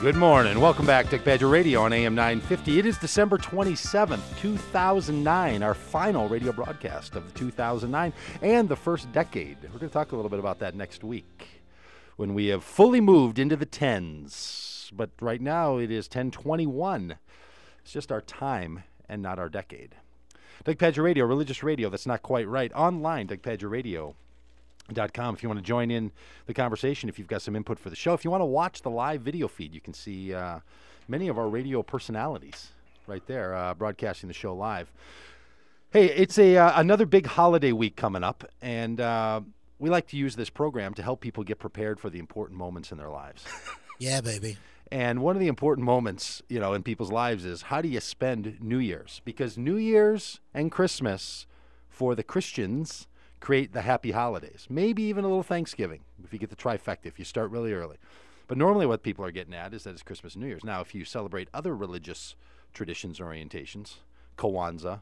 Good morning. Welcome back to Pagitt Radio on AM 950. It is December 27th, 2009, our final radio broadcast of 2009 and the first decade. We're going to talk a little bit about that next week when we have fully moved into the tens. But right now it is 1021. It's just our time and not our decade. Doug Pagitt Radio, religious radio that's not quite right. Online, DougPagittRadio.com if you want to join in the conversation, if you've got some input for the show. If you want to watch the live video feed, you can see many of our radio personalities right there broadcasting the show live. Hey, it's another big holiday week coming up, and we like to use this program to help people get prepared for the important moments in their lives. Yeah, baby. And one of the important moments, in people's lives is how do you spend New Year's? Because New Year's and Christmas for the Christians create the happy holidays. Maybe even a little Thanksgiving if you get the trifecta, if you start really early. But normally what people are getting at is that it's Christmas and New Year's. Now, if you celebrate other religious traditions, orientations, Kwanzaa,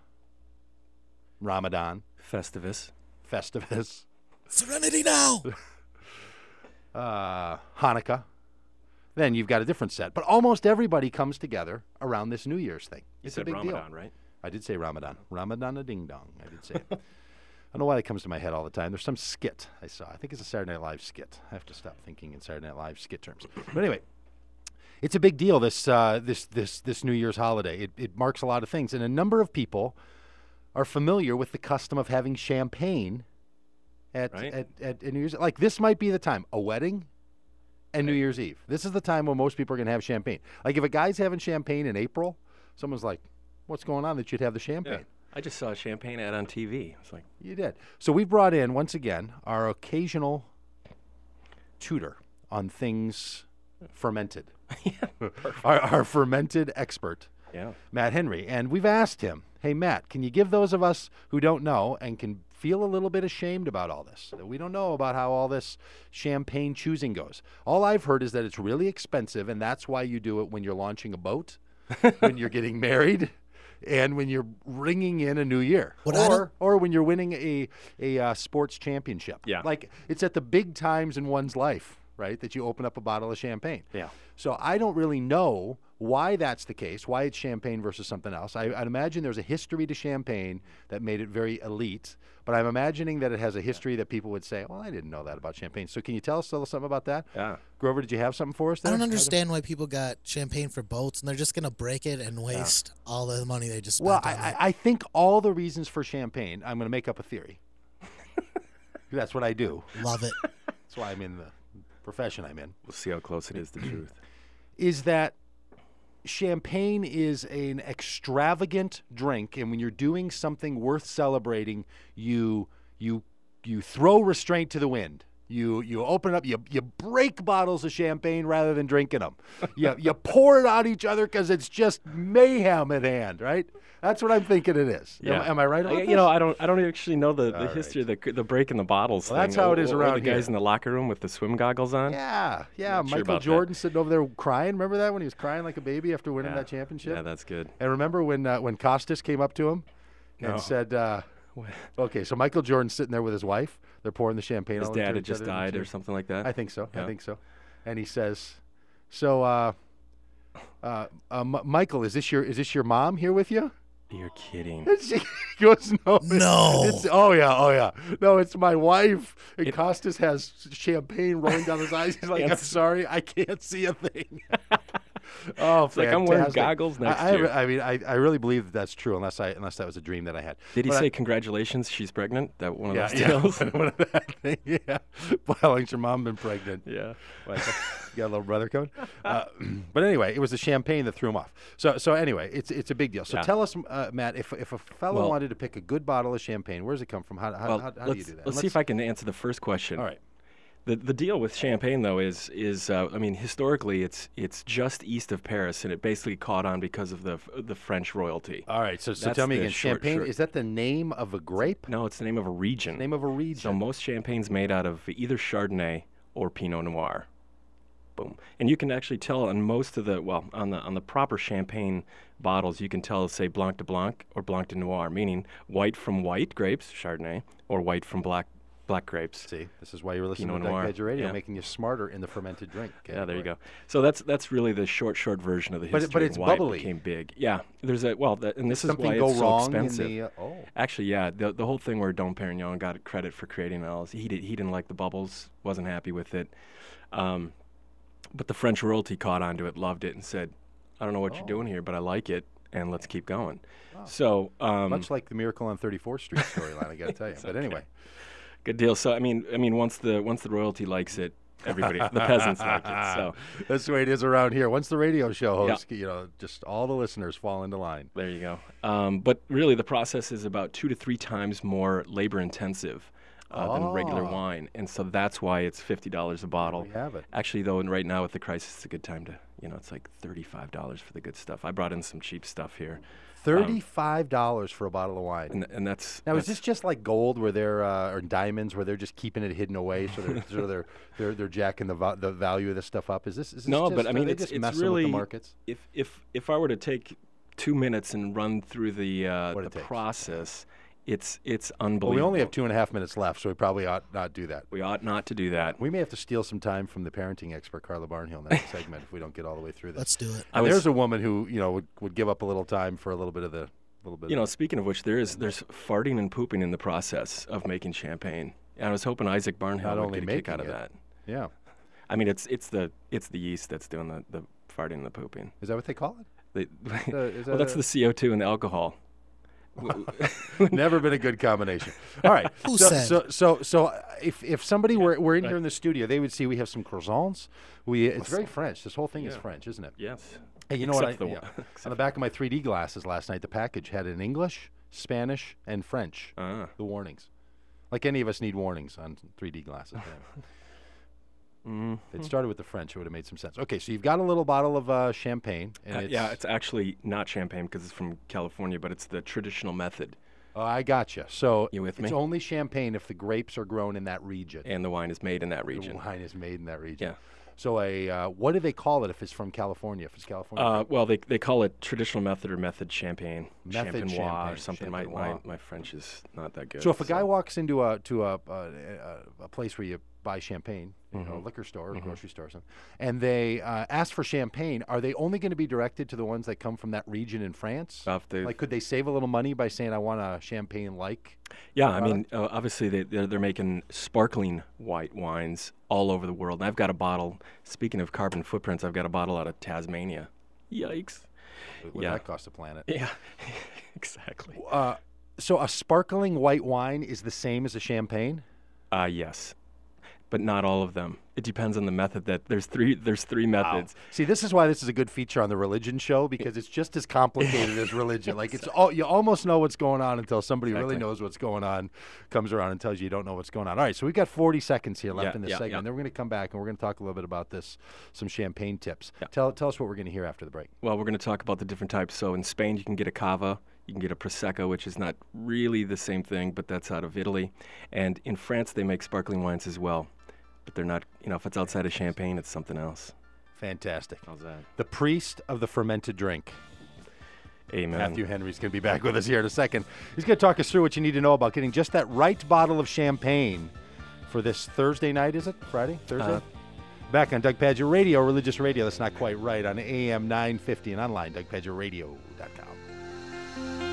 Ramadan, Festivus, Serenity now. Hanukkah, then you've got a different set. But almost everybody comes together around this New Year's thing. You It's said a big Ramadan, deal. right? I did say Ramadan. Ramadan a ding dong. I did say it. I don't know why that comes to my head all the time. There's some skit I saw. I think it's a Saturday Night Live skit. I have to stop thinking in Saturday Night Live skit terms. But anyway, it's a big deal, this New Year's holiday. It marks a lot of things. And a number of people are familiar with the custom of having champagne at New Year's. Like, this might be the time. A wedding and New Year's Eve. This is the time when most people are going to have champagne. Like, if a guy's having champagne in April, someone's like, what's going on that you'd have the champagne? Yeah. I just saw a champagne ad on TV. It's like, You did. So we brought in, once again, our occasional tutor on things fermented. our fermented expert, yeah. Matt Henry. And we've asked him, hey, Matt, can you give those of us who don't know and can feel a little bit ashamed about all this, that we don't know about how all this champagne choosing goes? All I've heard is that it's really expensive, and that's why you do it when you're launching a boat, when you're getting married, and when you're ringing in a new year, or when you're winning a sports championship. Yeah. Like, it's at the big times in one's life, right, that you open up a bottle of champagne. Yeah. So I don't really know why that's the case, why it's champagne versus something else. I'd imagine there's a history to champagne that made it very elite, but I'm imagining that it has a history that people would say, well, I didn't know that about champagne. So can you tell us a little something about that? Yeah. Grover, did you have something for us there? I don't understand why people got champagne for boats and they're just going to break it and waste all the money they just spent Well, on it. I think all the reasons for champagne, I'm going to make up a theory. That's what I do. Love it. That's why I'm in the profession I'm in. We'll see how close it is to truth. Is that champagne is an extravagant drink, and when you're doing something worth celebrating, you throw restraint to the wind. You open up, you break bottles of champagne rather than drinking them. You pour it on each other because it's just mayhem at hand, right? That's what I'm thinking it is. Yeah. Am I right about this? I don't actually know the history of the break in the bottles Well, thing. that's how it is Or around the guys here. in the locker room with the swim goggles on. Yeah. Not sure Michael about Jordan sitting over there crying. Remember that when he was crying like a baby after winning that championship? Yeah, that's good. And remember when Costas came up to him and said, okay, so Michael Jordan's sitting there with his wife. They're pouring the champagne. His all dad into had each just other. died or something like that. I think so. Yeah. I think so. And he says, so, Michael, is this your mom here with you? You're kidding. And she goes, no. No. Oh yeah. No, it's my wife. And Costas has champagne rolling down his eyes. He's like, I'm sorry, I can't see a thing. Oh, it's like I'm wearing goggles next year. I really believe that's true, unless that was a dream that I had. Did he say congratulations? She's pregnant. That one of those Yeah, deals. one of that thing. Yeah. Boy, how long's your mom been pregnant? Yeah. Like, you got a little brother coming. But anyway, it was the champagne that threw him off. So anyway, it's a big deal. So tell us, Matt, if a fellow wanted to pick a good bottle of champagne, where does it come from? How do you do that? Let's see if I can answer the first question. All right. The deal with champagne, though, is historically it's just east of Paris, and it basically caught on because of the French royalty. All right, so That's tell me the again, champagne, is that the name of a grape? No, it's the name of a region. Name of a region. So most champagne's made out of either Chardonnay or Pinot Noir. Boom. And you can actually tell on most of on the proper champagne bottles, you can tell, say, Blanc de Blanc or Blanc de Noir, meaning white from white grapes, Chardonnay, or white from black Black grapes. See, this is why you were listening Pinot to Noir. Doug Pagitt Radio, Yeah. making you smarter in the fermented drink. Yeah, there you category. go. So that's really the short version of the But history it's and why bubbly. it became big. Yeah, there's a and this is Something why go it's so wrong expensive. in the Actually, yeah, the whole thing where Dom Perignon got credit for creating it all, he didn't like the bubbles, wasn't happy with it, but the French royalty caught onto it, loved it, and said, "I don't know what you're doing here, but I like it, and let's keep going." So much like the Miracle on 34th Street storyline, I got to tell you. But anyway, good deal. So I mean, once the royalty likes it, everybody, the peasants like it. So that's the way it is around here. Once the radio show host, just all the listeners fall into line. there you go. But really, the process is about 2 to 3 times more labor intensive than regular wine, and so that's why it's $50 a bottle. We have it. Actually, though, and right now with the crisis, it's a good time to, it's like $35 for the good stuff. I brought in some cheap stuff here. $35 for a bottle of wine. And that's Now, is this just like gold, where they're or diamonds, where they're just keeping it hidden away, so they're jacking the value of this stuff up? Is this no? just, But I mean, are they it's just messing really with the markets. If I were to take 2 minutes and run through the takes. process, it's Well, unbelievable. we only have 2.5 minutes left, so we probably ought not do that. We ought not to do that. We may have to steal some time from the parenting expert Carla Barnhill in the next segment if we don't get all the way through this. Let's do it. There's a woman who would give up a little time for a little bit of the Speaking of which, there's farting and pooping in the process of making champagne. And I was hoping Isaac Barnhill Not would only get a kick making out of it. that. Yeah. I mean, it's the yeast that's doing the farting and the pooping. Is that what they call it? Well, that's the CO2 and the alcohol. Never been a good combination. All right. Who so, said? So if somebody were in here in the studio, they would see we have some croissants. It's very French. This whole thing is French, isn't it? Yes. Hey, you know what? Except On the back of my 3D glasses last night, the package had in English, Spanish, and French. The warnings. Like any of us need warnings on 3D glasses. If it started with the French, it would have made some sense. Okay, so you've got a little bottle of champagne. And it's actually not champagne because it's from California, but it's the traditional method. Oh, I gotcha. So You with it's me? only champagne if the grapes are grown in that region. And the wine is made in that region. The wine is made in that region. Yeah. So what do they call it if it's from California? If it's California? Well, they call it traditional method or method champagne. Method Champenois or champagne, something. champenois. My French is not that good. So if a guy walks into a place where you buy champagne, a liquor store or grocery store or something, and they ask for champagne, are they only going to be directed to the ones that come from that region in France? Like, could they save a little money by saying, I want a champagne-like? Yeah, I mean, obviously they're making sparkling white wines all over the world. And I've got a bottle. Speaking of carbon footprints, I've got a bottle out of Tasmania. Yikes! What that cost the planet? Yeah, exactly. So a sparkling white wine is the same as a champagne? Yes, but not all of them. It depends on the method. There's three methods. Wow. See, this is why this is a good feature on the religion show, because it's just as complicated as religion. Like you almost know what's going on until somebody really knows what's going on, comes around and tells you don't know what's going on. All right, so we've got 40 seconds here left in this segment. Then we're going to come back and we're going to talk a little bit about some champagne tips. Yeah. Tell us what we're going to hear after the break. Well, we're going to talk about the different types. So in Spain, you can get a cava. You can get a prosecco, which is not really the same thing, but that's out of Italy. And in France, they make sparkling wines as well. But they're not, if it's outside of champagne, it's something else. Fantastic. How's that? The priest of the fermented drink. Amen. Matthew Henry's going to be back with us here in a second. He's going to talk us through what you need to know about getting just that right bottle of champagne for this Thursday night, is it? Friday? Thursday? Back on Doug Pagitt Radio, religious radio. That's not quite right. On AM 950 and online, DougPagittRadio.com.